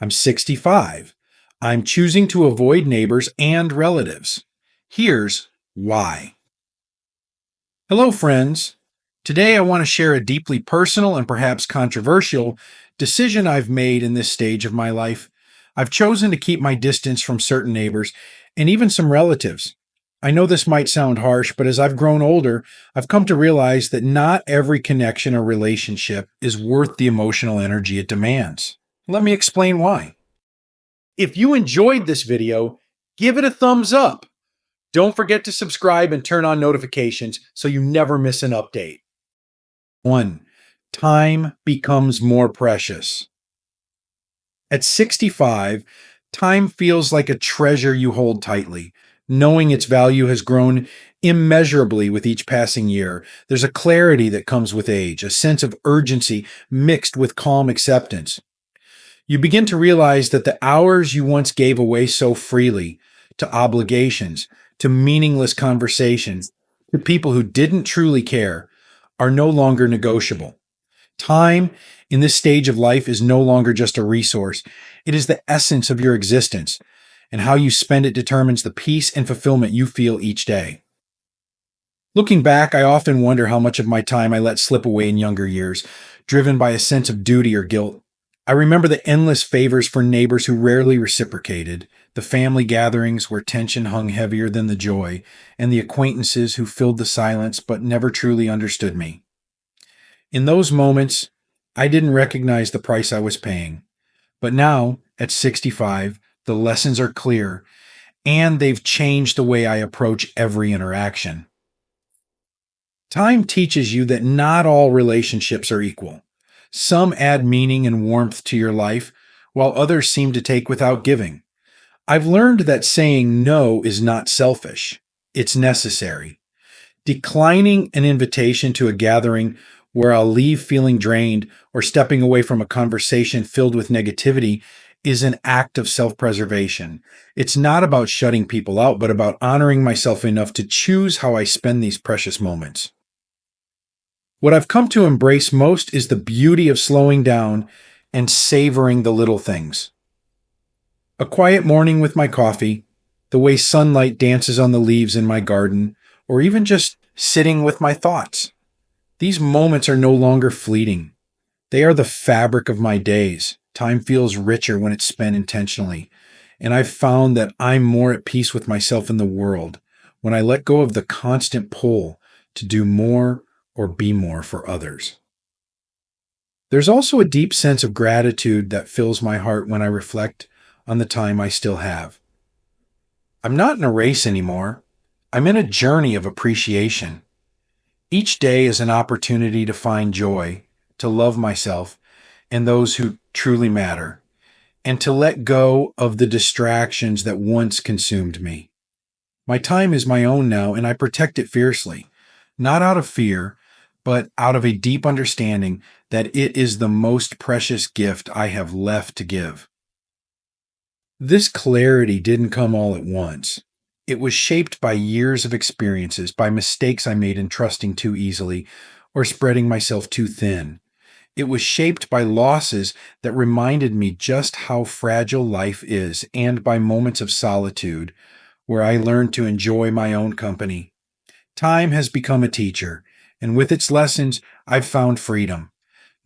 I'm 65. I'm choosing to avoid neighbors and relatives. Here's why. Hello, friends. Today I want to share a deeply personal and perhaps controversial decision I've made in this stage of my life. I've chosen to keep my distance from certain neighbors and even some relatives. I know this might sound harsh, but as I've grown older, I've come to realize that not every connection or relationship is worth the emotional energy it demands. Let me explain why. If you enjoyed this video, give it a thumbs up. Don't forget to subscribe and turn on notifications so you never miss an update. 1. Time becomes more precious. At 65, time feels like a treasure you hold tightly. Knowing its value has grown immeasurably with each passing year. There's a clarity that comes with age, a sense of urgency mixed with calm acceptance. You begin to realize that the hours you once gave away so freely to obligations, to meaningless conversations, to people who didn't truly care, are no longer negotiable. Time in this stage of life is no longer just a resource. It is the essence of your existence, and how you spend it determines the peace and fulfillment you feel each day. Looking back, I often wonder how much of my time I let slip away in younger years, driven by a sense of duty or guilt. I remember the endless favors for neighbors who rarely reciprocated, the family gatherings where tension hung heavier than the joy, and the acquaintances who filled the silence but never truly understood me. In those moments, I didn't recognize the price I was paying. But now, at 65, the lessons are clear, and they've changed the way I approach every interaction. Time teaches you that not all relationships are equal. Some add meaning and warmth to your life, while others seem to take without giving. I've learned that saying no is not selfish. It's necessary. Declining an invitation to a gathering where I'll leave feeling drained or stepping away from a conversation filled with negativity is an act of self-preservation. It's not about shutting people out, but about honoring myself enough to choose how I spend these precious moments. What I've come to embrace most is the beauty of slowing down and savoring the little things. A quiet morning with my coffee, the way sunlight dances on the leaves in my garden, or even just sitting with my thoughts. These moments are no longer fleeting. They are the fabric of my days. Time feels richer when it's spent intentionally, and I've found that I'm more at peace with myself and the world when I let go of the constant pull to do more or be more for others. There's also a deep sense of gratitude that fills my heart when I reflect on the time I still have. I'm not in a race anymore. I'm in a journey of appreciation. Each day is an opportunity to find joy, to love myself and those who truly matter, and to let go of the distractions that once consumed me. My time is my own now, and I protect it fiercely, not out of fear, but out of a deep understanding that it is the most precious gift I have left to give. This clarity didn't come all at once. It was shaped by years of experiences, by mistakes I made in trusting too easily or spreading myself too thin. It was shaped by losses that reminded me just how fragile life is, and by moments of solitude where I learned to enjoy my own company. Time has become a teacher, and with its lessons, I've found freedom.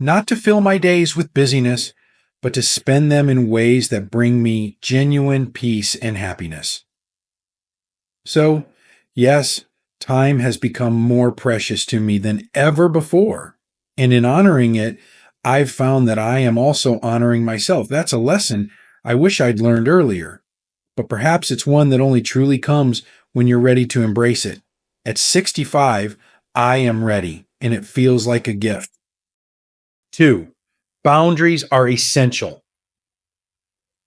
Not to fill my days with busyness, but to spend them in ways that bring me genuine peace and happiness. So, yes, time has become more precious to me than ever before. And in honoring it, I've found that I am also honoring myself. That's a lesson I wish I'd learned earlier, but perhaps it's one that only truly comes when you're ready to embrace it. At 65, I am ready, and it feels like a gift. 2. Boundaries are essential.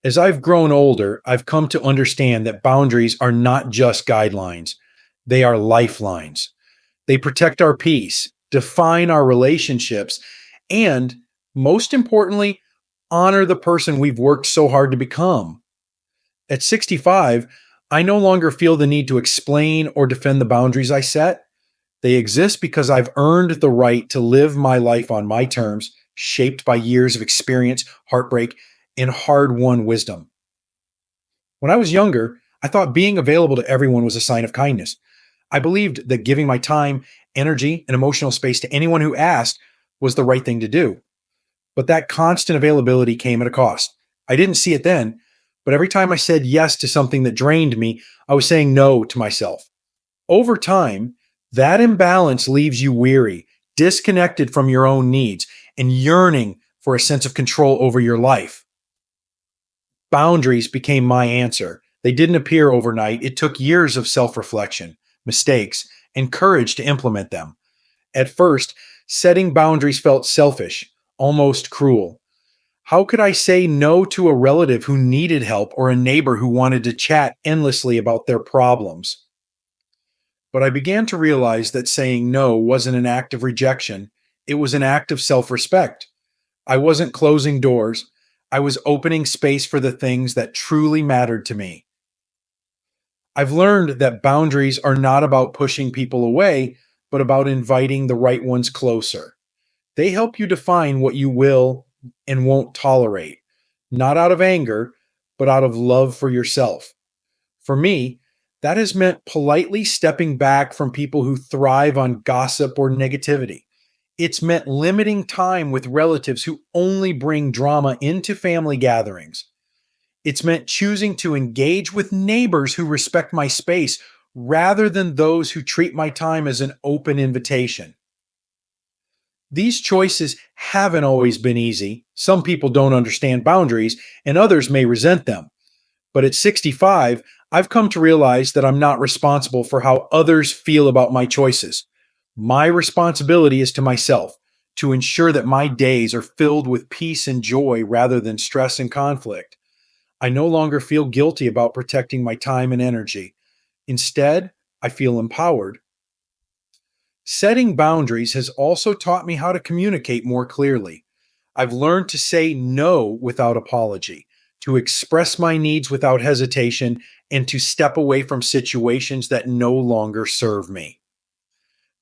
As I've grown older, I've come to understand that boundaries are not just guidelines. They are lifelines. They protect our peace, define our relationships, and, most importantly, honor the person we've worked so hard to become. At 65, I no longer feel the need to explain or defend the boundaries I set. They exist because I've earned the right to live my life on my terms, shaped by years of experience, heartbreak, and hard-won wisdom. When I was younger, I thought being available to everyone was a sign of kindness. I believed that giving my time, energy, and emotional space to anyone who asked was the right thing to do. But that constant availability came at a cost. I didn't see it then, but every time I said yes to something that drained me, I was saying no to myself. Over time, that imbalance leaves you weary, disconnected from your own needs, and yearning for a sense of control over your life. Boundaries became my answer. They didn't appear overnight. It took years of self reflection, mistakes, and courage to implement them. At first, setting boundaries felt selfish, almost cruel. How could I say no to a relative who needed help or a neighbor who wanted to chat endlessly about their problems? But I began to realize that saying no wasn't an act of rejection, it was an act of self respect. I wasn't closing doors, I was opening space for the things that truly mattered to me. I've learned that boundaries are not about pushing people away, but about inviting the right ones closer. They help you define what you will and won't tolerate, not out of anger, but out of love for yourself. For me, that has meant politely stepping back from people who thrive on gossip or negativity. It's meant limiting time with relatives who only bring drama into family gatherings. It's meant choosing to engage with neighbors who respect my space rather than those who treat my time as an open invitation. These choices haven't always been easy. Some people don't understand boundaries, and others may resent them. But at 65, I've come to realize that I'm not responsible for how others feel about my choices. My responsibility is to myself, to ensure that my days are filled with peace and joy rather than stress and conflict. I no longer feel guilty about protecting my time and energy. Instead, I feel empowered. Setting boundaries has also taught me how to communicate more clearly. I've learned to say no without apology, to express my needs without hesitation, and to step away from situations that no longer serve me.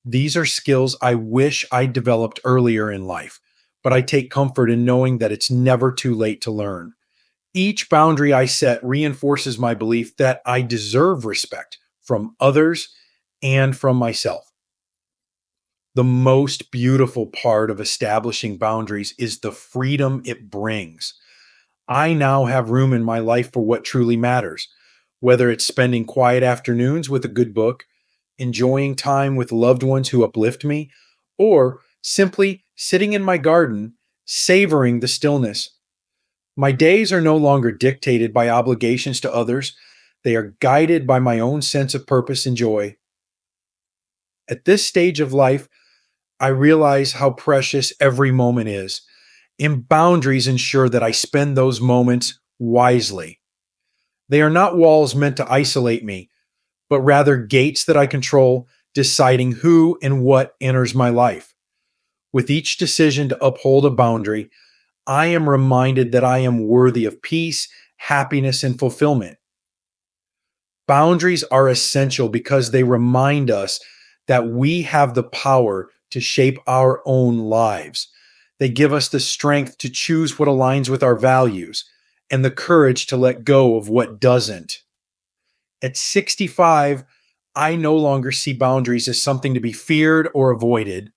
These are skills I wish I developed earlier in life, but I take comfort in knowing that it's never too late to learn. Each boundary I set reinforces my belief that I deserve respect from others and from myself. The most beautiful part of establishing boundaries is the freedom it brings. I now have room in my life for what truly matters, whether it's spending quiet afternoons with a good book, enjoying time with loved ones who uplift me, or simply sitting in my garden, savoring the stillness. My days are no longer dictated by obligations to others, they are guided by my own sense of purpose and joy. At this stage of life, I realize how precious every moment is, and boundaries ensure that I spend those moments wisely. They are not walls meant to isolate me, but rather gates that I control, deciding who and what enters my life. With each decision to uphold a boundary, I am reminded that I am worthy of peace, happiness, and fulfillment. Boundaries are essential because they remind us that we have the power to shape our own lives. They give us the strength to choose what aligns with our values and the courage to let go of what doesn't. At 65, I no longer see boundaries as something to be feared or avoided.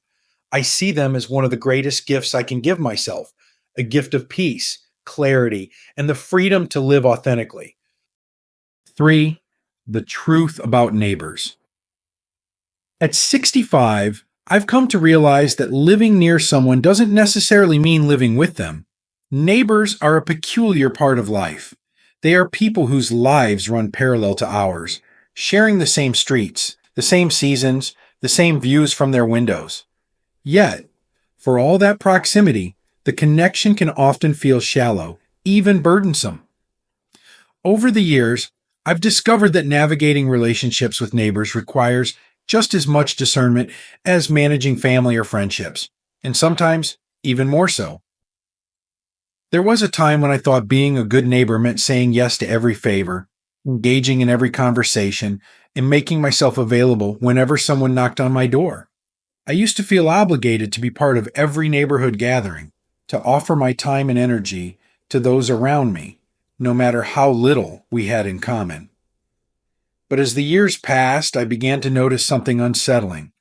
I see them as one of the greatest gifts I can give myself, a gift of peace, clarity, and the freedom to live authentically. 3. The truth about neighbors. At 65, I've come to realize that living near someone doesn't necessarily mean living with them. Neighbors are a peculiar part of life. They are people whose lives run parallel to ours, sharing the same streets, the same seasons, the same views from their windows. Yet, for all that proximity, the connection can often feel shallow, even burdensome. Over the years, I've discovered that navigating relationships with neighbors requires just as much discernment as managing family or friendships, and sometimes even more so. There was a time when I thought being a good neighbor meant saying yes to every favor, engaging in every conversation, and making myself available whenever someone knocked on my door. I used to feel obligated to be part of every neighborhood gathering, to offer my time and energy, to those around me, no matter how little we had in common. But as the years passed, I began to notice something unsettling.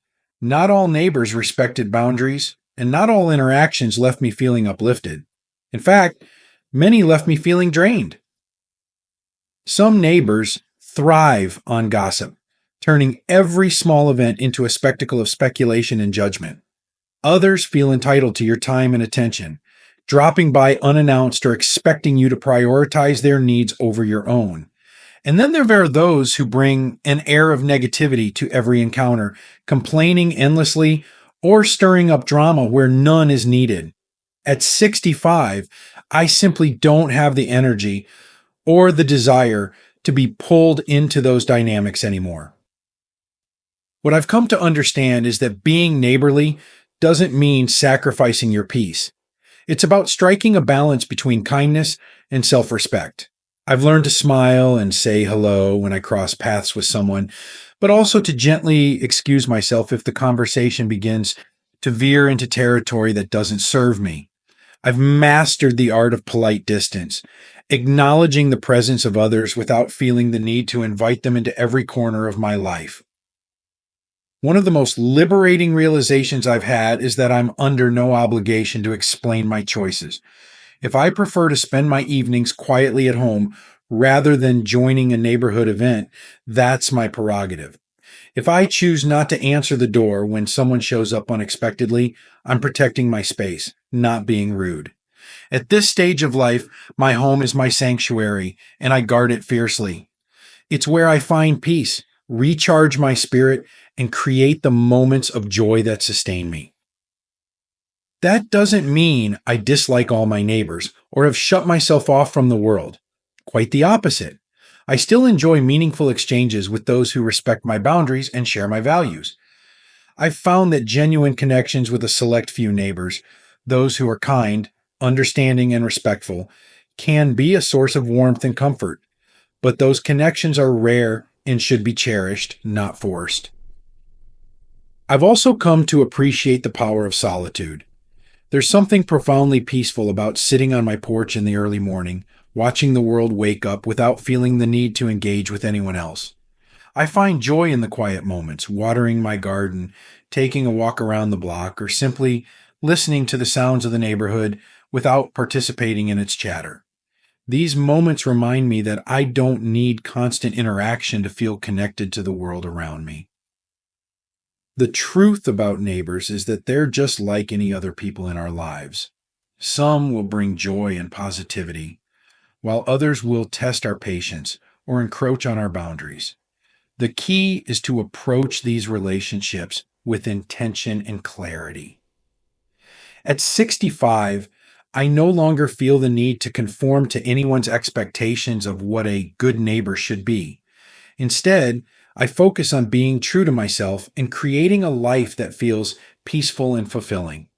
Not all neighbors respected boundaries, and not all interactions left me feeling uplifted. In fact, many left me feeling drained. Some neighbors thrive on gossip, turning every small event into a spectacle of speculation and judgment. Others feel entitled to your time and attention, dropping by unannounced or expecting you to prioritize their needs over your own. And then there are those who bring an air of negativity to every encounter, complaining endlessly or stirring up drama where none is needed. At 65, I simply don't have the energy or the desire to be pulled into those dynamics anymore. What I've come to understand is that being neighborly doesn't mean sacrificing your peace. It's about striking a balance between kindness and self-respect. I've learned to smile and say hello when I cross paths with someone, but also to gently excuse myself if the conversation begins to veer into territory that doesn't serve me. I've mastered the art of polite distance, acknowledging the presence of others without feeling the need to invite them into every corner of my life. One of the most liberating realizations I've had is that I'm under no obligation to explain my choices. If I prefer to spend my evenings quietly at home rather than joining a neighborhood event, that's my prerogative. If I choose not to answer the door when someone shows up unexpectedly, I'm protecting my space, not being rude. At this stage of life, my home is my sanctuary, and I guard it fiercely. It's where I find peace, recharge my spirit, and create the moments of joy that sustain me. That doesn't mean I dislike all my neighbors or have shut myself off from the world. Quite the opposite. I still enjoy meaningful exchanges with those who respect my boundaries and share my values. I've found that genuine connections with a select few neighbors, those who are kind, understanding, and respectful, can be a source of warmth and comfort. But those connections are rare and should be cherished, not forced. I've also come to appreciate the power of solitude. There's something profoundly peaceful about sitting on my porch in the early morning, watching the world wake up without feeling the need to engage with anyone else. I find joy in the quiet moments, watering my garden, taking a walk around the block, or simply listening to the sounds of the neighborhood without participating in its chatter. These moments remind me that I don't need constant interaction to feel connected to the world around me. The truth about neighbors is that they're just like any other people in our lives. Some will bring joy and positivity, while others will test our patience or encroach on our boundaries. The key is to approach these relationships with intention and clarity. At 65, I no longer feel the need to conform to anyone's expectations of what a good neighbor should be. Instead, I focus on being true to myself and creating a life that feels peaceful and fulfilling.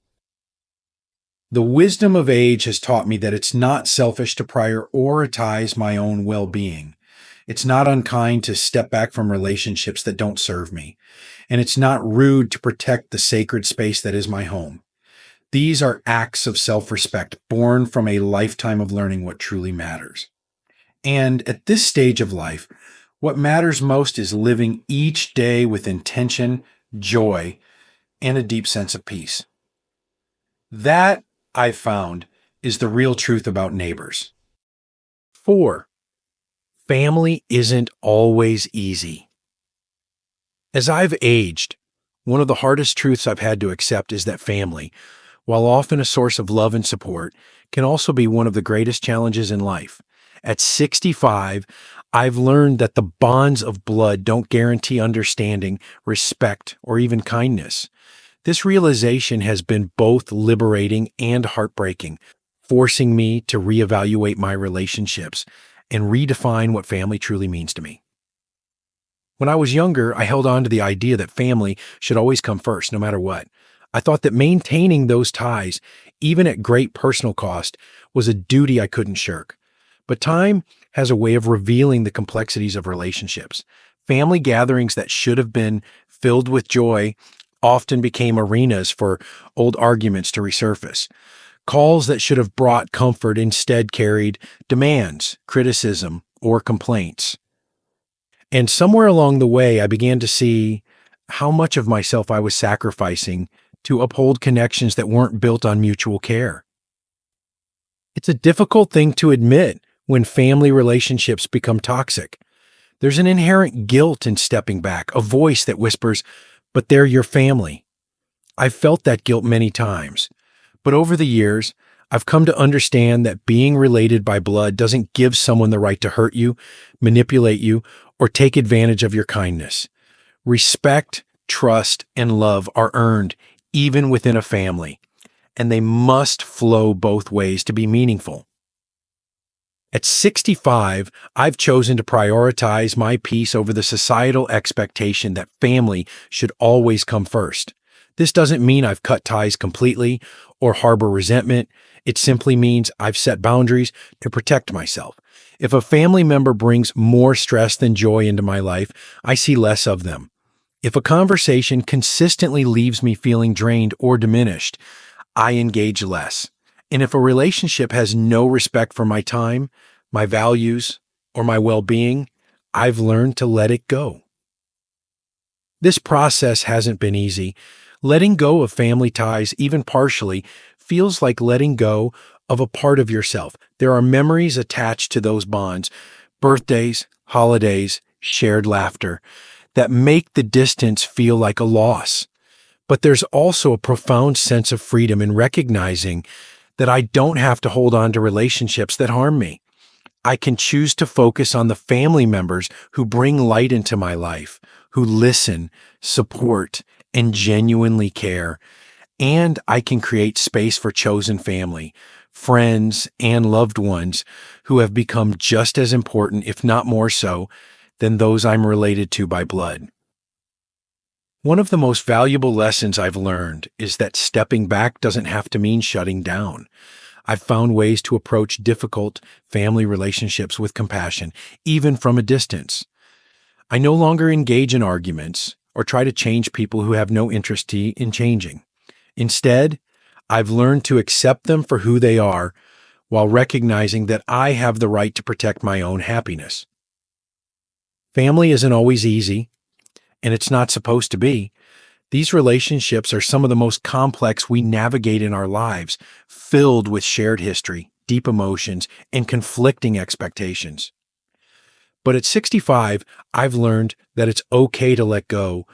The wisdom of age has taught me that it's not selfish to prioritize my own well-being. It's not unkind to step back from relationships that don't serve me. And it's not rude to protect the sacred space that is my home. These are acts of self-respect born from a lifetime of learning what truly matters. And at this stage of life, what matters most is living each day with intention, joy, and a deep sense of peace. That, I've found, is the real truth about neighbors. 4. Family isn't always easy. As I've aged, one of the hardest truths I've had to accept is that family, while often a source of love and support, can also be one of the greatest challenges in life. At 65, I've learned that the bonds of blood don't guarantee understanding, respect, or even kindness. This realization has been both liberating and heartbreaking, forcing me to reevaluate my relationships and redefine what family truly means to me. When I was younger, I held on to the idea that family should always come first, no matter what. I thought that maintaining those ties, even at great personal cost, was a duty I couldn't shirk. But time has a way of revealing the complexities of relationships. Family gatherings that should have been filled with joy often became arenas for old arguments to resurface. Calls that should have brought comfort instead carried demands, criticism, or complaints. And somewhere along the way, I began to see how much of myself I was sacrificing to uphold connections that weren't built on mutual care. It's a difficult thing to admit when family relationships become toxic. There's an inherent guilt in stepping back, a voice that whispers, "But they're your family." I've felt that guilt many times. But over the years, I've come to understand that being related by blood doesn't give someone the right to hurt you, manipulate you, or take advantage of your kindness. Respect, trust, and love are earned even within a family, and they must flow both ways to be meaningful. At 65, I've chosen to prioritize my peace over the societal expectation that family should always come first. This doesn't mean I've cut ties completely or harbor resentment. It simply means I've set boundaries to protect myself. If a family member brings more stress than joy into my life, I see less of them. If a conversation consistently leaves me feeling drained or diminished, I engage less. And if a relationship has no respect for my time, my values, or my well-being, I've learned to let it go. This process hasn't been easy. Letting go of family ties, even partially, feels like letting go of a part of yourself. There are memories attached to those bonds, birthdays, holidays, shared laughter, that make the distance feel like a loss. But there's also a profound sense of freedom in recognizing that I don't have to hold on to relationships that harm me. I can choose to focus on the family members who bring light into my life, who listen, support, and genuinely care. And I can create space for chosen family, friends, and loved ones who have become just as important, if not more so, than those I'm related to by blood. One of the most valuable lessons I've learned is that stepping back doesn't have to mean shutting down. I've found ways to approach difficult family relationships with compassion, even from a distance. I no longer engage in arguments or try to change people who have no interest in changing. Instead, I've learned to accept them for who they are while recognizing that I have the right to protect my own happiness. Family isn't always easy, and it's not supposed to be. These relationships are some of the most complex we navigate in our lives, filled with shared history, deep emotions, and conflicting expectations. But at 65, I've learned that it's okay to let go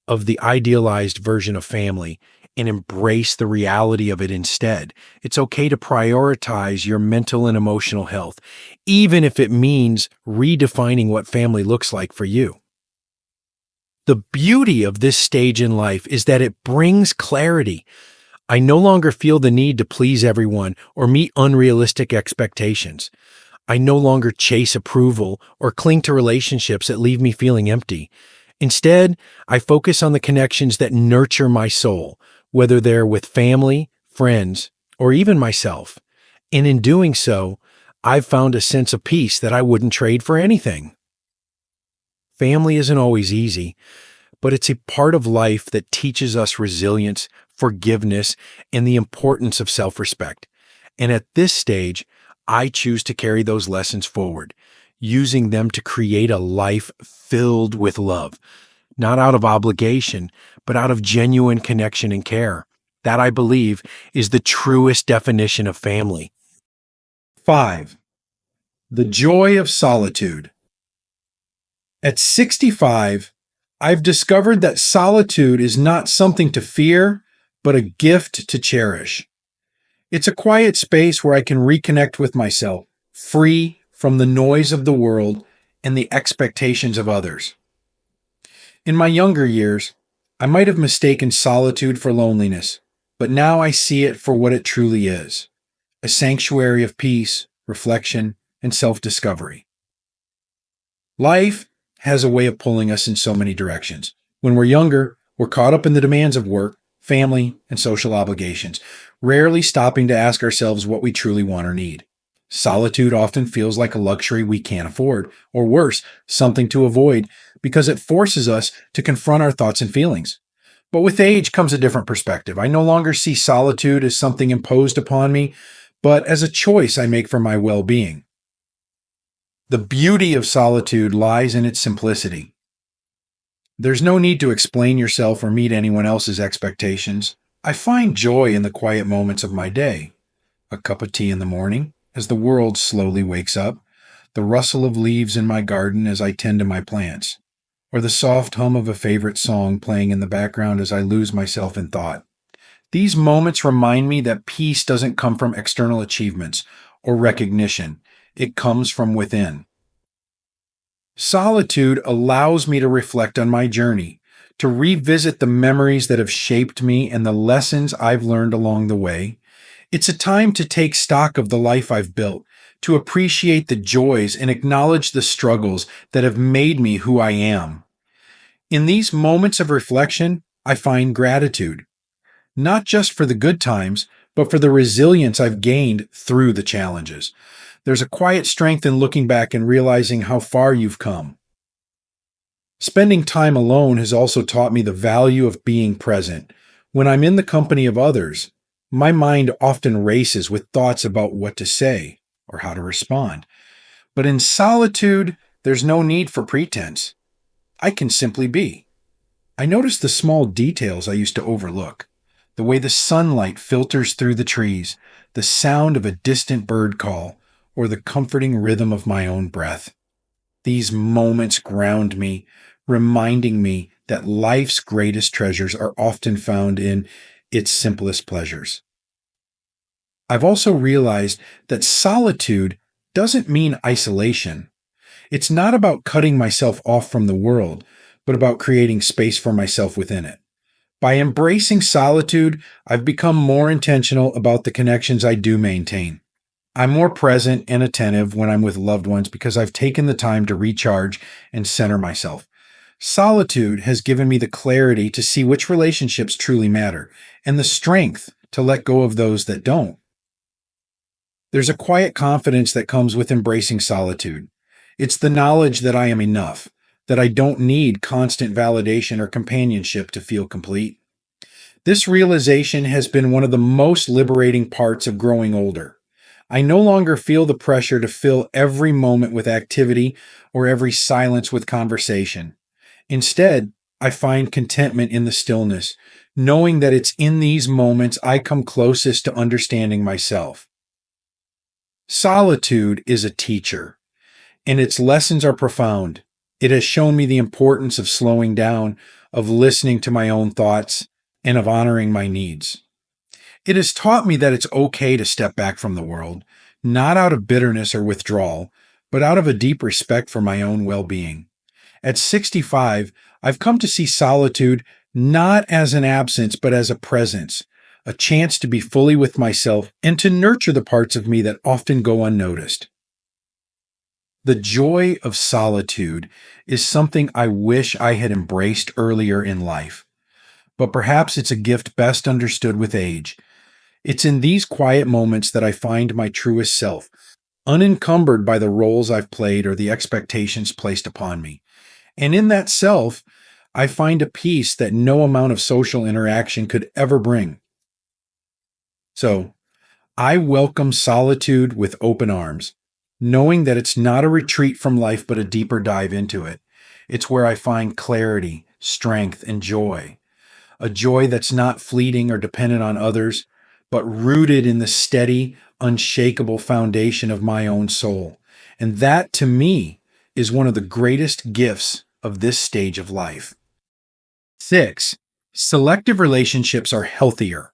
of the idealized version of family and embrace the reality of it instead. It's okay to prioritize your mental and emotional health, even if it means redefining what family looks like for you. The beauty of this stage in life is that it brings clarity. I no longer feel the need to please everyone or meet unrealistic expectations. I no longer chase approval or cling to relationships that leave me feeling empty. Instead, I focus on the connections that nurture my soul, whether they're with family, friends, or even myself. And in doing so, I've found a sense of peace that I wouldn't trade for anything. Family isn't always easy, but it's a part of life that teaches us resilience, forgiveness, and the importance of self-respect. And at this stage, I choose to carry those lessons forward, using them to create a life filled with love, not out of obligation, but out of genuine connection and care. That, I believe, is the truest definition of family. 5. The joy of solitude. At 65, I've discovered that solitude is not something to fear, but a gift to cherish. It's a quiet space where I can reconnect with myself, free from the noise of the world and the expectations of others. In my younger years, I might have mistaken solitude for loneliness, but now I see it for what it truly is, a sanctuary of peace, reflection, and self-discovery. Life has a way of pulling us in so many directions. When we're younger, we're caught up in the demands of work, family, and social obligations, rarely stopping to ask ourselves what we truly want or need. Solitude often feels like a luxury we can't afford, or worse, something to avoid, because it forces us to confront our thoughts and feelings. But with age comes a different perspective. I no longer see solitude as something imposed upon me, but as a choice I make for my well being. The beauty of solitude lies in its simplicity. There's no need to explain yourself or meet anyone else's expectations. I find joy in the quiet moments of my day. A cup of tea in the morning, as the world slowly wakes up, the rustle of leaves in my garden as I tend to my plants, or the soft hum of a favorite song playing in the background as I lose myself in thought. These moments remind me that peace doesn't come from external achievements or recognition, it comes from within. Solitude allows me to reflect on my journey, to revisit the memories that have shaped me and the lessons I've learned along the way. It's a time to take stock of the life I've built, to appreciate the joys and acknowledge the struggles that have made me who I am. In these moments of reflection, I find gratitude, not just for the good times, but for the resilience I've gained through the challenges. There's a quiet strength in looking back and realizing how far you've come. Spending time alone has also taught me the value of being present. When I'm in the company of others, my mind often races with thoughts about what to say or how to respond. But in solitude, there's no need for pretense. I can simply be. I notice the small details I used to overlook. The way the sunlight filters through the trees, the sound of a distant bird call, or the comforting rhythm of my own breath. These moments ground me, reminding me that life's greatest treasures are often found in its simplest pleasures. I've also realized that solitude doesn't mean isolation. It's not about cutting myself off from the world, but about creating space for myself within it. By embracing solitude, I've become more intentional about the connections I do maintain. I'm more present and attentive when I'm with loved ones because I've taken the time to recharge and center myself. Solitude has given me the clarity to see which relationships truly matter and the strength to let go of those that don't. There's a quiet confidence that comes with embracing solitude. It's the knowledge that I am enough, that I don't need constant validation or companionship to feel complete. This realization has been one of the most liberating parts of growing older. I no longer feel the pressure to fill every moment with activity or every silence with conversation. Instead, I find contentment in the stillness, knowing that it's in these moments I come closest to understanding myself. Solitude is a teacher, and its lessons are profound. It has shown me the importance of slowing down, of listening to my own thoughts, and of honoring my needs. It has taught me that it's okay to step back from the world, not out of bitterness or withdrawal, but out of a deep respect for my own well-being. At 65, I've come to see solitude not as an absence, but as a presence, a chance to be fully with myself and to nurture the parts of me that often go unnoticed. The joy of solitude is something I wish I had embraced earlier in life, but perhaps it's a gift best understood with age. It's in these quiet moments that I find my truest self, unencumbered by the roles I've played or the expectations placed upon me. And in that self, I find a peace that no amount of social interaction could ever bring. So, I welcome solitude with open arms, knowing that it's not a retreat from life but a deeper dive into it. It's where I find clarity, strength, and joy. A joy that's not fleeting or dependent on others, but rooted in the steady, unshakable foundation of my own soul. And that, to me, is one of the greatest gifts of this stage of life. 6. Selective relationships are healthier.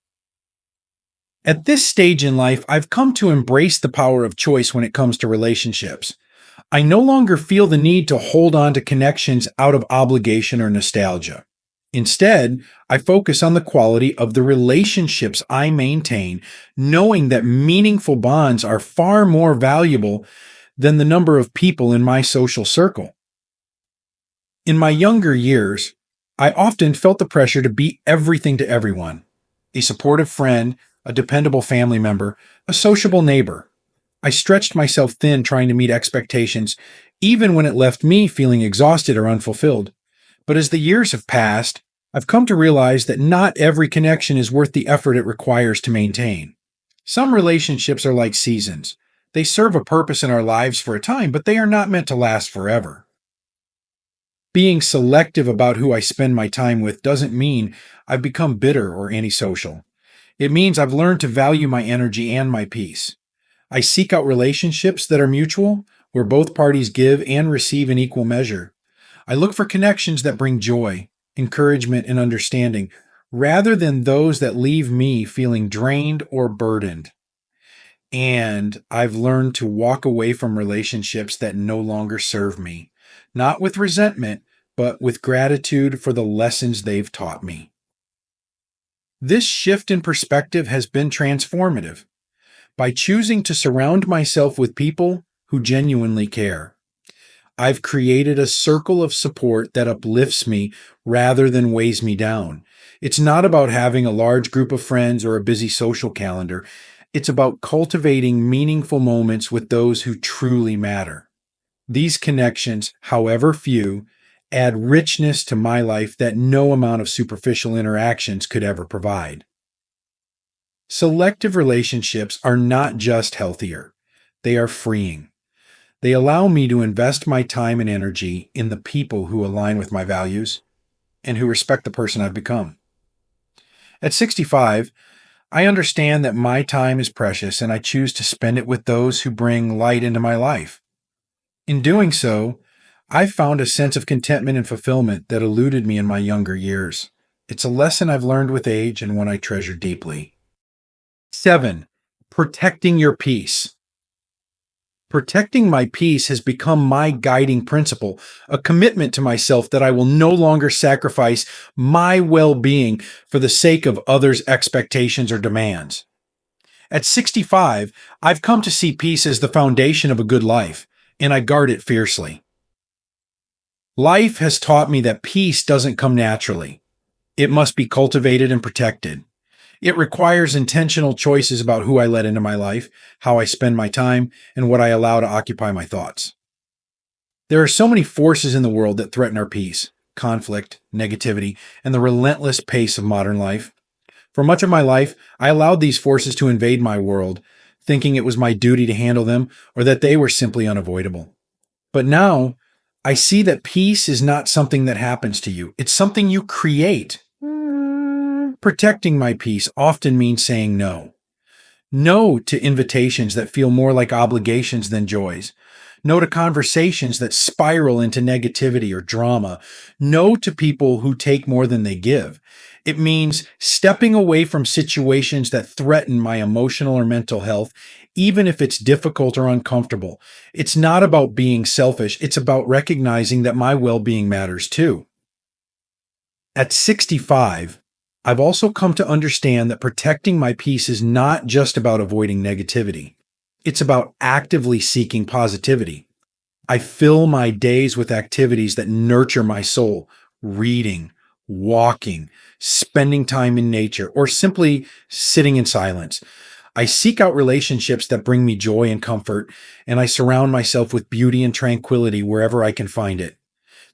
At this stage in life, I've come to embrace the power of choice when it comes to relationships. I no longer feel the need to hold on to connections out of obligation or nostalgia. Instead, I focus on the quality of the relationships I maintain, knowing that meaningful bonds are far more valuable than the number of people in my social circle. In my younger years, I often felt the pressure to be everything to everyone: a supportive friend, a dependable family member, a sociable neighbor. I stretched myself thin trying to meet expectations, even when it left me feeling exhausted or unfulfilled. But as the years have passed, I've come to realize that not every connection is worth the effort it requires to maintain. Some relationships are like seasons. They serve a purpose in our lives for a time, but they are not meant to last forever. Being selective about who I spend my time with doesn't mean I've become bitter or antisocial. It means I've learned to value my energy and my peace. I seek out relationships that are mutual, where both parties give and receive in equal measure. I look for connections that bring joy, encouragement, and understanding, rather than those that leave me feeling drained or burdened. And I've learned to walk away from relationships that no longer serve me, not with resentment, but with gratitude for the lessons they've taught me. This shift in perspective has been transformative. By choosing to surround myself with people who genuinely care, I've created a circle of support that uplifts me rather than weighs me down. It's not about having a large group of friends or a busy social calendar. It's about cultivating meaningful moments with those who truly matter. These connections, however few, add richness to my life that no amount of superficial interactions could ever provide. Selective relationships are not just healthier, they are freeing. They allow me to invest my time and energy in the people who align with my values and who respect the person I've become. At 65, I understand that my time is precious and I choose to spend it with those who bring light into my life. In doing so, I've found a sense of contentment and fulfillment that eluded me in my younger years. It's a lesson I've learned with age and one I treasure deeply. 7. Protecting your peace. Protecting my peace has become my guiding principle, a commitment to myself that I will no longer sacrifice my well-being for the sake of others' expectations or demands. At 65, I've come to see peace as the foundation of a good life, and I guard it fiercely. Life has taught me that peace doesn't come naturally. It must be cultivated and protected. It requires intentional choices about who I let into my life, how I spend my time, and what I allow to occupy my thoughts. There are so many forces in the world that threaten our peace: conflict, negativity, and the relentless pace of modern life. For much of my life, I allowed these forces to invade my world, thinking it was my duty to handle them or that they were simply unavoidable. But now, I see that peace is not something that happens to you. It's something you create. Protecting my peace often means saying no. No to invitations that feel more like obligations than joys. No to conversations that spiral into negativity or drama. No to people who take more than they give. It means stepping away from situations that threaten my emotional or mental health, even if it's difficult or uncomfortable. It's not about being selfish. It's about recognizing that my well-being matters too. At 65, I've also come to understand that protecting my peace is not just about avoiding negativity. It's about actively seeking positivity. I fill my days with activities that nurture my soul: reading, walking, spending time in nature, or simply sitting in silence. I seek out relationships that bring me joy and comfort, and I surround myself with beauty and tranquility wherever I can find it.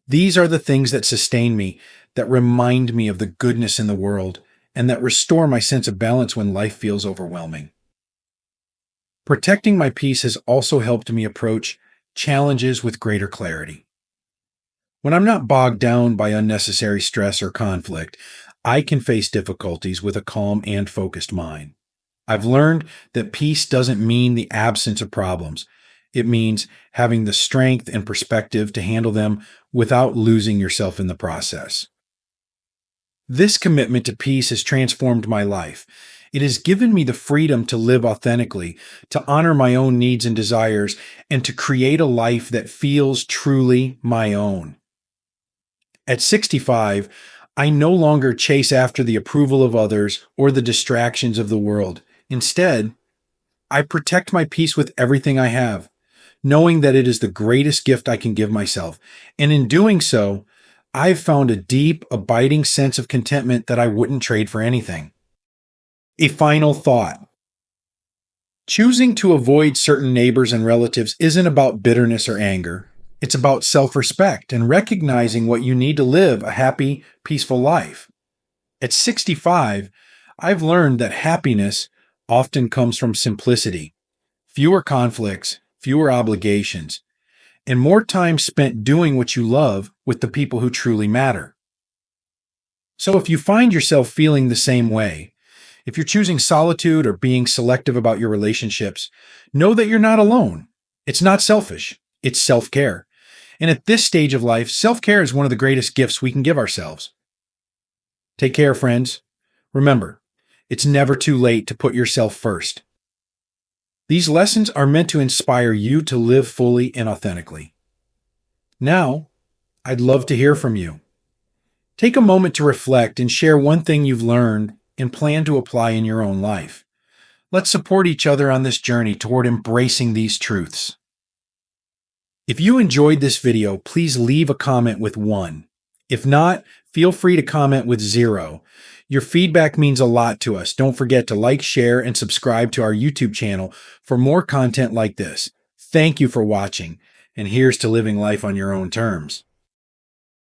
These are the things that sustain me, that remind me of the goodness in the world, and that restore my sense of balance when life feels overwhelming. Protecting my peace has also helped me approach challenges with greater clarity. When I'm not bogged down by unnecessary stress or conflict, I can face difficulties with a calm and focused mind. I've learned that peace doesn't mean the absence of problems. It means having the strength and perspective to handle them without losing yourself in the process. This commitment to peace has transformed my life. It has given me the freedom to live authentically, to honor my own needs and desires, and to create a life that feels truly my own. At 65, I no longer chase after the approval of others or the distractions of the world. Instead, I protect my peace with everything I have, knowing that it is the greatest gift I can give myself. And in doing so, I've found a deep, abiding sense of contentment that I wouldn't trade for anything. A final thought. Choosing to avoid certain neighbors and relatives isn't about bitterness or anger. It's about self-respect and recognizing what you need to live a happy, peaceful life. At 65, I've learned that happiness often comes from simplicity, fewer conflicts, fewer obligations, and more time spent doing what you love with the people who truly matter. So if you find yourself feeling the same way, if you're choosing solitude or being selective about your relationships, know that you're not alone. It's not selfish, it's self-care. And at this stage of life, self-care is one of the greatest gifts we can give ourselves. Take care, friends. Remember, it's never too late to put yourself first. These lessons are meant to inspire you to live fully and authentically. Now, I'd love to hear from you. Take a moment to reflect and share one thing you've learned and plan to apply in your own life. Let's support each other on this journey toward embracing these truths. If you enjoyed this video, please leave a comment with 1. If not, feel free to comment with 0. Your feedback means a lot to us. Don't forget to like, share, and subscribe to our YouTube channel for more content like this. Thank you for watching, and here's to living life on your own terms.